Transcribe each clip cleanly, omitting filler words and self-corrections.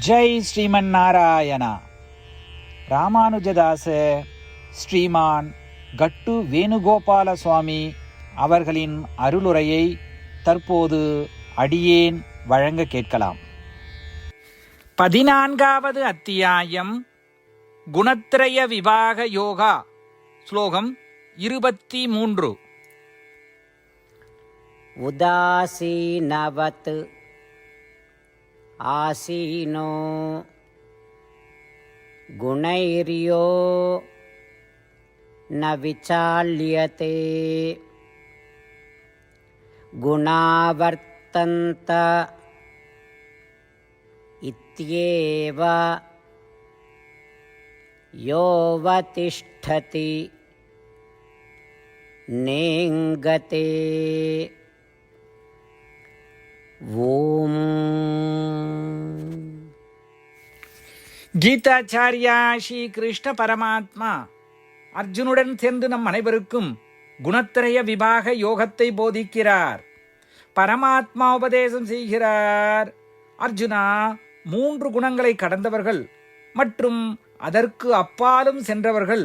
ஜெய் ஸ்ரீமன் நாராயணா. ராமானுஜதாச ஸ்ரீமான் கட்டு வேணுகோபால சுவாமி அவர்களின் அருளுரையை தற்போது அடியேன் வழங்க கேட்கலாம். 14வது அத்தியாயம் குணத்ரய விவாக யோகா. ஸ்லோகம் 23. உதாசீனவத் ஆசீனோ குணைர்யோ ந விசால்யதே குணாவர்த்தந்த இத்யேவ யோவதிஷ்டதி நேங்கதே. ஓம். கீதாச்சாரியா ஸ்ரீ கிருஷ்ண பரமாத்மா அர்ஜுனுடன் சேர்ந்து நம் அனைவருக்கும் குணத்திரய விபாக யோகத்தை போதிக்கிறார். பரமாத்மா உபதேசம் செய்கிறார். அர்ஜுனா, 3 குணங்களை கடந்தவர்கள் மற்றும் அதற்கு அப்பாலும் சென்றவர்கள்,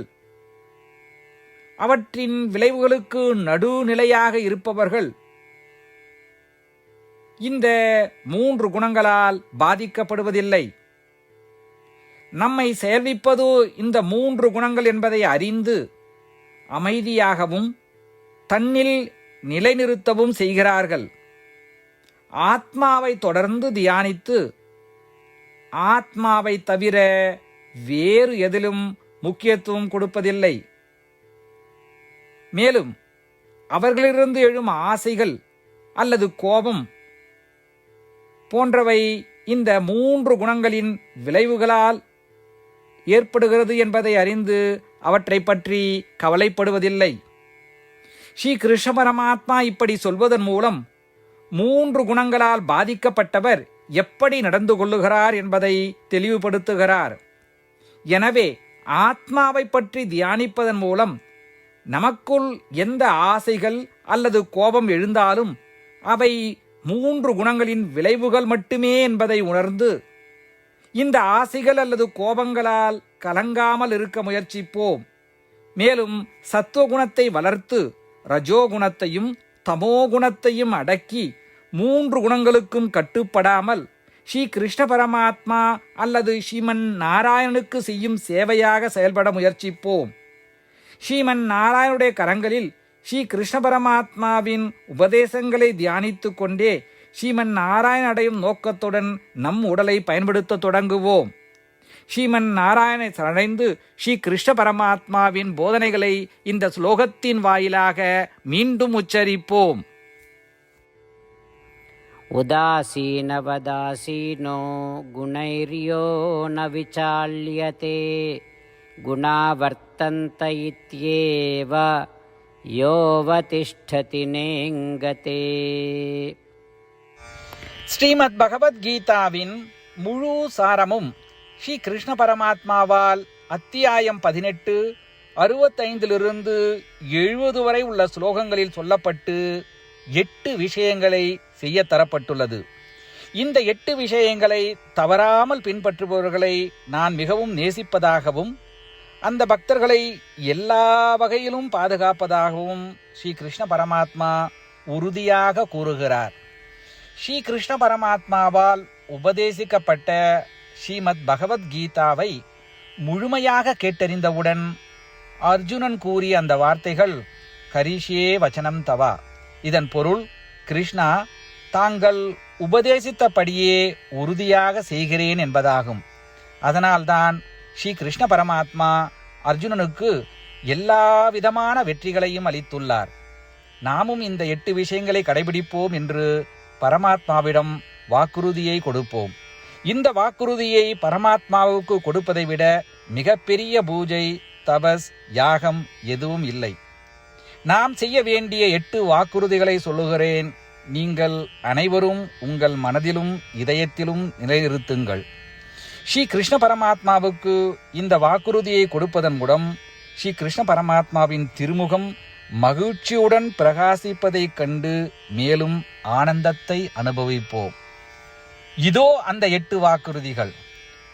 அவற்றின் விளைவுகளுக்கு நடுநிலையாக இருப்பவர்கள் இந்த 3 குணங்களால் பாதிக்கப்படுவதில்லை. நம்மை செயல்விப்பது இந்த 3 குணங்கள் என்பதை அறிந்து அமைதியாகவும் தன்னில் நிலைநிறுத்தவும் செய்கிறார்கள். ஆத்மாவை தொடர்ந்து தியானித்து ஆத்மாவை தவிர வேறு எதிலும் முக்கியத்துவம் கொடுப்பதில்லை. மேலும் அவர்களிலிருந்து எழும் ஆசைகள் அல்லது கோபம் போன்றவை இந்த 3 குணங்களின் விளைவுகளால் ஏற்படுகிறது என்பதை அறிந்து அவற்றை பற்றி கவலைப்படுவதில்லை. ஸ்ரீ கிருஷ்ண பரமாத்மா இப்படி சொல்வதன் மூலம் 3 குணங்களால் பாதிக்கப்பட்டவர் எப்படி நடந்து கொள்ளுகிறார் என்பதை தெளிவுபடுத்துகிறார். எனவே ஆத்மாவை பற்றி தியானிப்பதன் மூலம் நமக்குள் எந்த ஆசைகள் அல்லது கோபம் எழுந்தாலும் அவை 3 குணங்களின் விளைவுகள் மட்டுமே என்பதை உணர்ந்து இந்த ஆசைகள் அல்லது கோபங்களால் கலங்காமல் இருக்க முயற்சிப்போம். மேலும் சத்துவகுணத்தை வளர்த்து ரஜோகுணத்தையும் தமோகுணத்தையும் அடக்கி 3 குணங்களுக்கும் கட்டுப்படாமல் ஸ்ரீ கிருஷ்ண பரமாத்மா அல்லது ஸ்ரீமன் நாராயணனுக்கு செய்யும் சேவையாக செயல்பட முயற்சிப்போம். ஸ்ரீமன் நாராயணுடைய கரங்களில் ஸ்ரீ கிருஷ்ண பரமாத்மாவின் உபதேசங்களை தியானித்து கொண்டே ஸ்ரீமன் நாராயண அடையும் நோக்கத்துடன் நம் உடலை பயன்படுத்த தொடங்குவோம். ஸ்ரீமன் நாராயணனை சரணடைந்து ஸ்ரீ கிருஷ்ண பரமாத்மாவின் போதனைகளை இந்த ஸ்லோகத்தின் வாயிலாக மீண்டும் உச்சரிப்போம். உதாசீனவதாசீனோ குணைர்யோ ந விசால்யதே குணாவர்த்தந்த இத்யேவ யோவதிஷ்டதி நேங்கதே. ஸ்ரீமத் பகவத்கீதாவின் முழு சாரமும் ஸ்ரீ கிருஷ்ண பரமாத்மாவால் அத்தியாயம் 18 65 70 வரை உள்ள ஸ்லோகங்களில் சொல்லப்பட்டு 8 விஷயங்களை செய்ய தரப்பட்டுள்ளது. இந்த 8 விஷயங்களை தவறாமல் பின்பற்றுபவர்களை நான் மிகவும் நேசிப்பதாகவும் அந்த பக்தர்களை எல்லா வகையிலும் பாதுகாப்பதாகவும் ஸ்ரீ கிருஷ்ண பரமாத்மா உறுதியாக கூறுகிறார். ஸ்ரீ கிருஷ்ண பரமாத்மாவால் உபதேசிக்கப்பட்ட ஸ்ரீமத் பகவத்கீதாவை முழுமையாக கேட்டறிந்தவுடன் அர்ஜுனன் கூறிய அந்த வார்த்தைகள் கரிஷ்யே வச்சனம் தவா. இதன் பொருள், கிருஷ்ணா, தாங்கள் உபதேசித்தபடியே உறுதியாக செய்கிறேன் என்பதாகும். அதனால்தான் ஸ்ரீ கிருஷ்ண பரமாத்மா அர்ஜுனனுக்கு எல்லா விதமான வெற்றிகளையும் அளித்துள்ளார். நாமும் இந்த 8 விஷயங்களை கடைபிடிப்போம் என்று பரமாத்மாவிடம் வாக்குறுதியை கொடுப்போம். இந்த வாக்குறுதியை பரமாத்மாவுக்கு கொடுப்பதை விட மிகப்பெரிய பூஜை, தபஸ், யாகம் எதுவும் இல்லை. நாம் செய்ய வேண்டிய 8 வாக்குறுதிகளை சொல்லுகிறேன். நீங்கள் அனைவரும் உங்கள் மனதிலும் இதயத்திலும் நிலைநிறுத்துங்கள். ஸ்ரீ கிருஷ்ண பரமாத்மாவுக்கு இந்த வாக்குறுதியை கொடுப்பதன் மூலம் ஸ்ரீ கிருஷ்ண பரமாத்மாவின் திருமுகம் மகிழ்ச்சியுடன் பிரகாசிப்பதைக் கண்டு மேலும் ஆனந்தத்தை அனுபவிப்போம். இதோ அந்த 8 வாக்குறுதிகள்.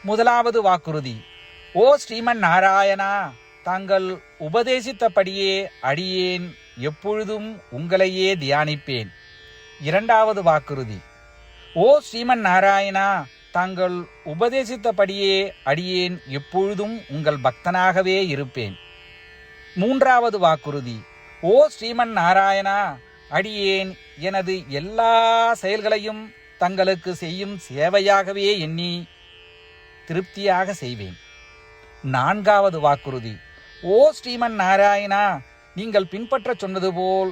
முதலாவது வாக்குறுதி: ஓ ஸ்ரீமன் நாராயணா, தாங்கள் உபதேசித்தபடியே அடியேன் எப்பொழுதும் உங்களையே தியானிப்பேன். இரண்டாவது வாக்குறுதி: ஓ ஸ்ரீமன் நாராயணா, தாங்கள் உபதேசித்தபடியே அடியேன் எப்பொழுதும் உங்கள் பக்தனாகவே இருப்பேன். மூன்றாவது வாக்குறுதி: ஓ ஸ்ரீமன் நாராயணா, அடியேன் எனது எல்லா செயல்களையும் தங்களுக்கு செய்யும் சேவையாகவே எண்ணி திருப்தியாக செய்வேன். நான்காவது வாக்குறுதி: ஓ ஸ்ரீமன் நாராயணா, நீங்கள் பின்பற்ற சொன்னது போல்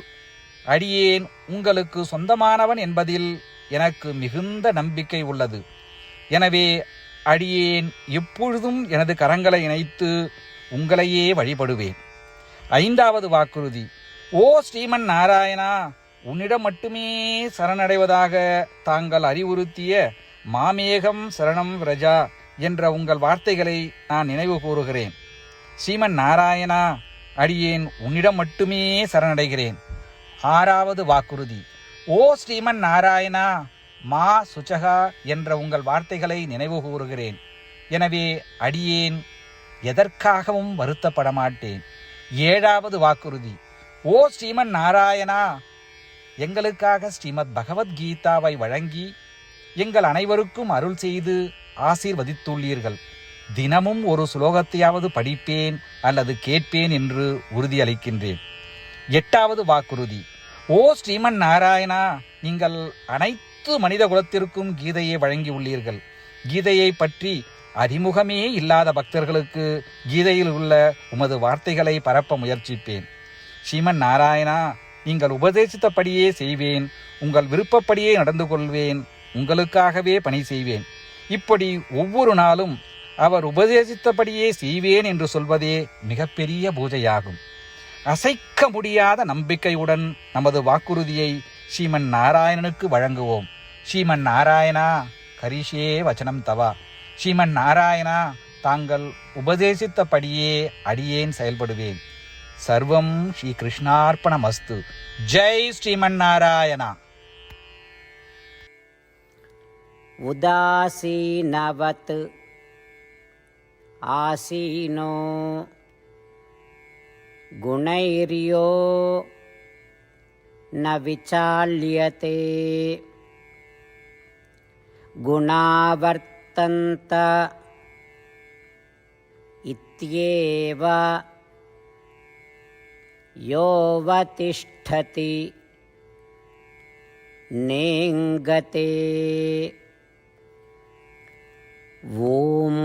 அடியேன் உங்களுக்கு சொந்தமானவன் என்பதில் எனக்கு மிகுந்த நம்பிக்கை உள்ளது. எனவே அடியேன் எப்பொழுதும் எனது கரங்களை இணைத்து உங்களையே வழிபடுவேன். ஐந்தாவது வாக்குறுதி: ஓ ஸ்ரீமன் நாராயணா, உன்னிடம் மட்டுமே சரணடைவதாக தாங்கள் அறிவுறுத்திய மாமேகம் சரணம் விரஜா என்ற உங்கள் வார்த்தைகளை நான் நினைவு கூறுகிறேன். ஸ்ரீமன் நாராயணா, அடியேன் உன்னிடம் மட்டுமே சரணடைகிறேன். ஆறாவது வாக்குறுதி: ஓ ஸ்ரீமன் நாராயணா, மா சுச்சகா என்ற உங்கள் வார்த்தைகளை நினைவு கூறுகிறேன். எனவே அடியேன் எதற்காகவும் வருத்தப்பட மாட்டேன். ஏழாவது வாக்குறுதி: ஓ ஸ்ரீமன் நாராயணா, எங்களுக்காக ஸ்ரீமத் பகவத்கீதாவை வழங்கி எங்கள் அனைவருக்கும் அருள் செய்து ஆசீர்வதித்துள்ளீர்கள். தினமும் ஒரு ஸ்லோகத்தையாவது படிப்பேன் அல்லது கேட்பேன் என்று உறுதியளிக்கின்றேன். எட்டாவது வாக்குறுதி: ஓ ஸ்ரீமன் நாராயணா, நீங்கள் அனைத்து மனித குலத்திற்கும் கீதையை வழங்கியுள்ளீர்கள். கீதையை பற்றி அறிமுகமே இல்லாத பக்தர்களுக்கு கீதையில் உள்ள உமது வார்த்தைகளை பரப்ப முயற்சிப்பேன். ஸ்ரீமன் நாராயணா, நீங்கள் உபதேசித்தபடியே செய்வேன். உங்கள் விருப்பப்படியே நடந்து கொள்வேன். உங்களுக்காகவே பணி செய்வேன். இப்படி ஒவ்வொரு நாளும் அவர் உபதேசித்தபடியே செய்வேன் என்று சொல்வதே மிகப்பெரிய பூஜையாகும். அசைக்க முடியாத நம்பிக்கையுடன் நமது வாக்குறுதியை ஸ்ரீமன் நாராயணனுக்கு வழங்குவோம். ஸ்ரீமன் நாராயணா, கரிஷே வச்சனம் தவா. ஸ்ரீமன் நாராயணா, தாங்கள் உபதேசித்தபடியே அடியேன் செயல்படுவேன். சர்வம் ஸ்ரீ கிருஷ்ணார்ப்பணமஸ்து. ஜெய் ஸ்ரீமன் நாராயணா. உதாசீனவத் ஆசீனோ குணைர்யோ ந விசால்யதே குணாவர்த்தந்த இத்யேவ யோவதிஷ்டதி நேங்கதே. ஓம்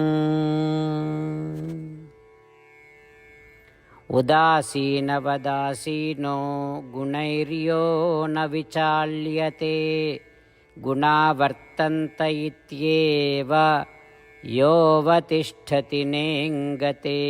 உதாசீனவதாசீனோ குணைர்யோ ந விசால்யதே குணாவர்த்தந்த இத்யேவ யோவதிஷ்டதி நேங்கதே.